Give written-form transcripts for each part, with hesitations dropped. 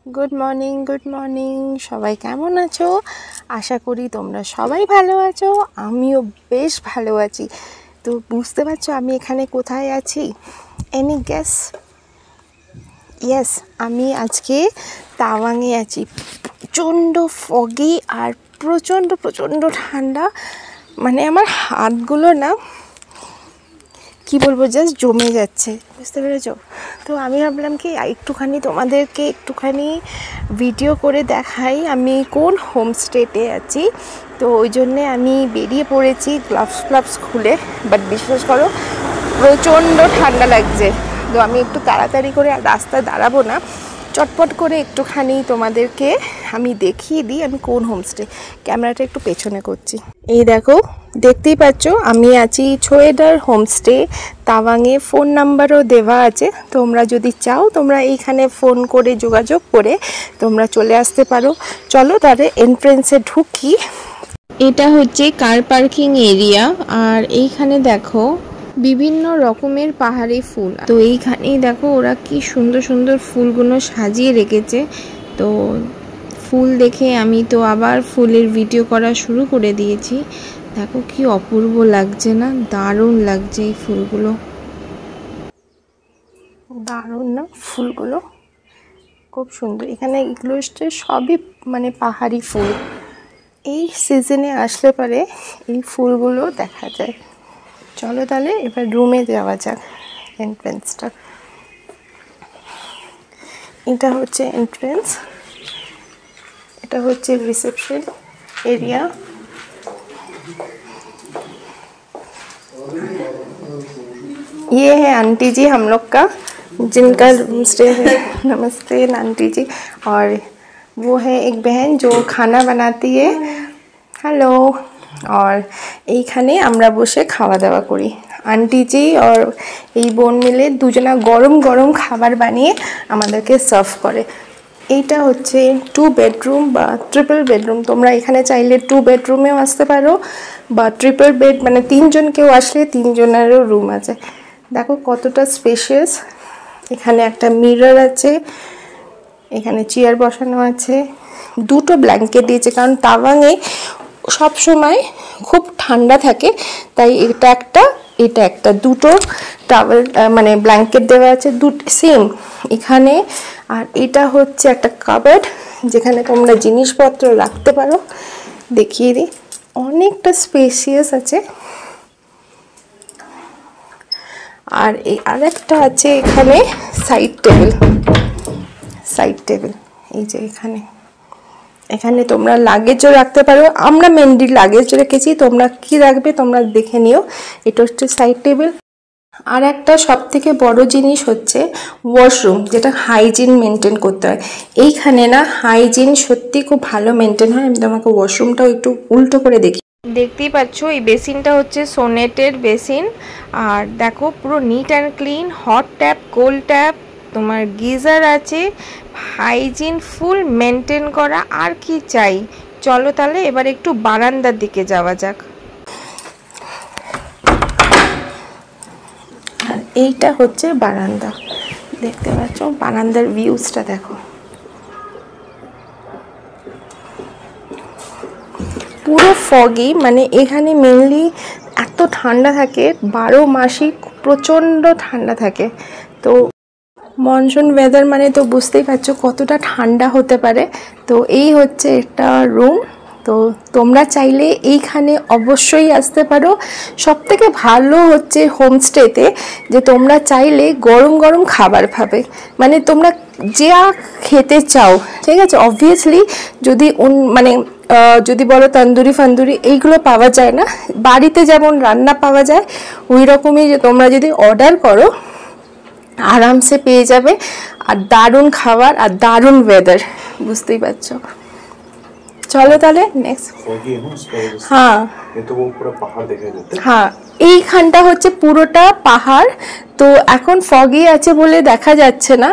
Good morning সবাই কেমন আছো? আশা করি তোমরা সবাই ভালো আছো। আমিও বেশ ভালো আছি। তো বুঝতে পারছো আমি এখানে কোথায় আছি? Any guess? ইয়েস, আমি আজকে তাওয়াংয়ে আছি। প্রচণ্ড ফগি আর প্রচণ্ড ঠান্ডা। মানে আমার হাতগুলো না কি বলবো, জাস্ট জমে যাচ্ছে, বুঝতে পেরেছো? তো আমি ভাবলাম কি তোমাদেরকে একটুখানি ভিডিও করে দেখাই আমি কোন হোমস্টেতে আছি। তো ওই জন্যে আমি বেরিয়ে পড়েছি গ্লাভস খুলে। বাট বিশ্বাস করো প্রচণ্ড ঠান্ডা লাগছে। তো আমি একটু তাড়াতাড়ি করে রাস্তায় দাঁড়াবো না, চটপট করে একটুখানি তোমাদেরকে আমি দেখিয়ে দিই আমি কোন হোমস্টে। ক্যামেরাটা একটু পেছনে করছি। এই দেখো, দেখতেই পাচ্ছ আমি আছি ছোয়েডার হোমস্টে তাওয়াংয়ে। ফোন নাম্বারও দেওয়া আছে, তোমরা যদি চাও তোমরা এইখানে ফোন করে যোগাযোগ করে তোমরা চলে আসতে পারো। চলো তাহলে এন্ট্রেন্সে ঢুকি। এটা হচ্ছে কার পার্কিং এরিয়া। আর এইখানে দেখো বিভিন্ন রকমের পাহাড়ি ফুল। তো এইখানেই দেখো ওরা কি সুন্দর ফুলগুলো সাজিয়ে রেখেছে। তো ফুল দেখে আমি তো আবার ফুলের ভিডিও করা শুরু করে দিয়েছি। দেখো কি অপূর্ব লাগছে না? দারুণ লাগছে এই ফুলগুলো, দারুণ না? ফুলগুলো খুব সুন্দর। এখানে এগুলো হচ্ছে সবই মানে পাহাড়ি ফুল। এই সিজনে আসলে পরে এই ফুলগুলো দেখা যায়। চলো তাহলে এবার রুমে যাওয়া যাক। এন্ট্রেন্সটা, এটা হচ্ছে এন্ট্রেন্স, এটা হচ্ছে रिसेप्शन एरिया। ये है आंटी जी हम लोग का, जिनका रूम स्टे है। नमस्ते आंटी जी। और वो है एक बहन जो खाना बनाती है। हेलो। और এইখানে আমরা বসে খাওয়া দাওয়া করি। আন্টি জি আর এই বোন মিলে দুজনা গরম খাবার বানিয়ে আমাদেরকে সার্ভ করে। এইটা হচ্ছে 2 বেডরুম বা ট্রিপল বেডরুম। তোমরা এখানে চাইলে 2 বেডরুমেও আসতে পারো বা ট্রিপল বেড, মানে 3 জন কেউ আসলে 3 জনেরও রুম আছে। দেখো কতটা স্পেশিয়াস। এখানে একটা মিরর আছে, এখানে চেয়ার বসানো আছে, দুটো ব্ল্যাঙ্কেট দিয়েছে কারণ তাওয়াংয়ে সব সময় খুব ঠান্ডা থাকে, তাই এটা একটা দুটো টাওয়েল মানে ব্ল্যাঙ্কেট দেওয়া আছে, দুটো সেম এখানে। আর এটা হচ্ছে একটা কাবার্ড যেখানে তোমরা জিনিসপত্র রাখতে পারো। দেখিয়ে দিই, অনেকটা স্পেসিয়াস আছে। আর এই আরেকটা আছে এখানে সাইড টেবিল। এই যে এখানে তোমরা লাগেজও রাখতে পারো। আমরা মেনলি লাগেজ রেখেছি, তোমরা কি রাখবে তোমরা দেখে নিও। এটা হচ্ছে সাইড টেবিল। আর একটা সব থেকে বড় জিনিস হচ্ছে ওয়াশরুম, যেটা হাইজিন মেনটেন করতে হয়। এইখানে না হাইজিন সত্যি খুব ভালো মেনটেন হয়। আমি তোমাকে ওয়াশরুমটাও একটু উল্টো করে দেখি। দেখতেই পাচ্ছ এই বেসিনটা হচ্ছে সোনেটের বেসিন। আর দেখো পুরো neat and clean, hot tap, cold tap, তোমার গিজার আছে, হাইজিন ফুল মেনটেন করা। আর কি চাই? চলো তাহলে এবার একটু বারান্দার দিকে যাওয়া যাক। আর এইটা হচ্ছে বারান্দা, দেখতে পাচ্ছ বারান্দার ভিউজটা দেখো। পুরো ফগি, মানে এখানে মেনলি এত ঠান্ডা থাকে, 12 মাসই প্রচণ্ড ঠান্ডা থাকে। তো মনসুন ওয়েদার মানে তো বুঝতেই পারছো কতটা ঠান্ডা হতে পারে। তো এই হচ্ছে একটা রুম। তো তোমরা চাইলে এইখানে অবশ্যই আসতে পারো। সবথেকে ভালো হচ্ছে হোমস্টেতে যে তোমরা চাইলে গরম খাবার পাবে, মানে তোমরা যা খেতে চাও, ঠিক আছে। অবভিয়াসলি যদি মানে যদি বলো তন্দুরি ফান্দুরি এইগুলো পাওয়া যায় না, বাড়িতে যেমন রান্না পাওয়া যায় ওই রকমই যে তোমরা যদি অর্ডার করো আরামসে পেয়ে যাবে। আর দারুণ খাবার আর দারুণ ওয়েদার, বুঝতেই পারছো। চলো তাহলে নেক্সট। হ্যাঁ, হ্যাঁ এইখানটা হচ্ছে পুরোটা পাহাড়। তো এখন ফগি আছে বলে দেখা যাচ্ছে না।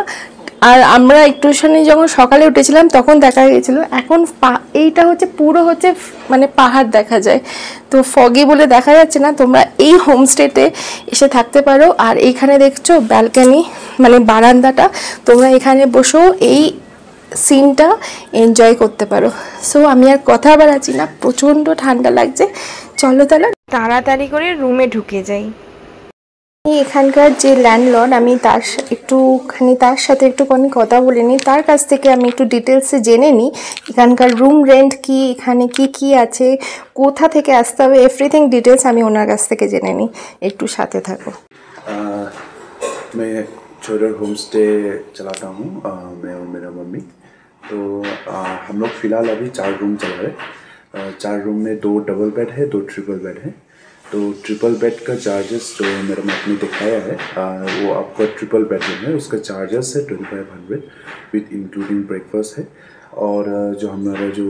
আর আমরা একটুখানি যখন সকালে উঠেছিলাম তখন দেখা গেছিল। এখন এইটা হচ্ছে পুরো হচ্ছে মানে পাহাড় দেখা যায়। তো ফগি বলে দেখা যাচ্ছে না। তোমরা এই হোমস্টেতে এসে থাকতে পারো। আর এইখানে দেখছো ব্যালকনি, মানে বারান্দাটা, তোমরা এখানে বসেও এই সিনটা এনজয় করতে পারো। সো আমি আর কথা বাড়াচ্ছি না, প্রচণ্ড ঠান্ডা লাগছে, চলো তাহলে তাড়াতাড়ি করে রুমে ঢুকে যাই। এখানকার যে ল্যান্ডলর্ড, আমি তার সাথে একটুখানি কথা বলে নিই, তার কাছ থেকে আমি একটু ডিটেলসে জেনে নিই এখানকার রুম রেন্ট কি, এখানে কি কি আছে, কোথা থেকে আসতে হবে, এভরিথিং ডিটেলস আমি ওনার কাছ থেকে জেনে নিই। একটু সাথে থাকো। मैं छोडर होम स्टे चलाता हूँ, मैं और मेरा मम्मी। तो हम लोग फ़िलहाल अभी 4 रूम चला रहे। 4 रूम में 2 डबल बेड है, 2 ट्रिपल बेड है। तो ट्रिपल बेड का चार्जेस जो मेरा मम्मी ने दिखाया है, वो आपका ट्रिपल बेडरूम है, उसका चार्जेस है 2500 विद इंक्लूडिंग ब्रेकफास्ट है। और जो हमारा जो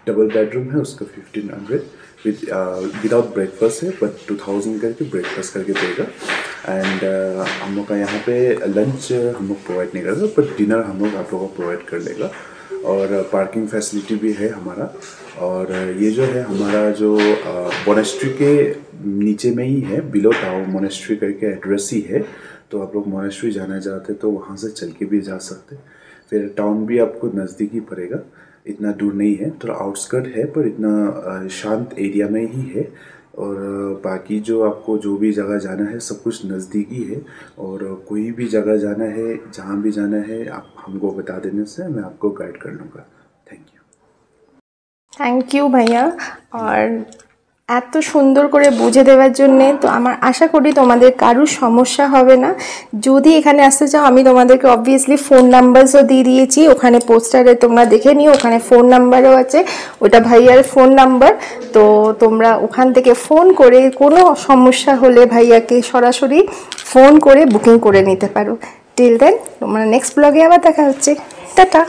डबल बेडरूम है उसका 1500 विदाउट ब्रेकफास्ट है, बट 2000 करके ब्रेकफास्ट करके देगा। एंड हम लोग का यहाँ पे लंच हम लोग प्रोवाइड नहीं करते, बट डिनर हम लोग आप लोगों को प्रोवाइड कर लेगा। और पार्किंग फैसिलिटी भी है हमारा। और ये जो है हमारा जो मोनेस्ट्री के नीचे में ही है, बिलो टाउ मोनेस्ट्री करके एड्रेस ही है। तो आप लोग मोनेस्ट्री जाना चाहते तो वहाँ से चल के भी जा सकते। फिर टाउन भी आपको नज़दीक ही पड़ेगा, इतना दूर नहीं है, थोड़ा आउटस्कर्ट है, पर इतना शांत एरिया में ही है। और बाकी जो आपको जो भी जगह जाना है सब कुछ नज़दीकी है। और कोई भी जगह जाना है, जहाँ भी जाना है, आप हमको बता देने से मैं आपको गाइड कर लूँगा। থ্যাংক ইউ ভাইয়া, আর এত সুন্দর করে বুঝে দেওয়ার জন্যে। তো আমার আশা করি তোমাদের কারুর সমস্যা হবে না। যদি এখানে আসতে চাও, আমি তোমাদেরকে অবভিয়াসলি ফোন নাম্বারসও দিয়ে দিয়েছি, ওখানে পোস্টারে তোমরা দেখে নিও, ওখানে ফোন নাম্বারও আছে, ওটা ভাইয়ার ফোন নাম্বার। তো তোমরা ওখান থেকে ফোন করে কোনো সমস্যা হলে ভাইয়াকে সরাসরি ফোন করে বুকিং করে নিতে পারো। টিল দেন তোমরা নেক্সট ব্লগে আবার দেখা হচ্ছে, টাটা।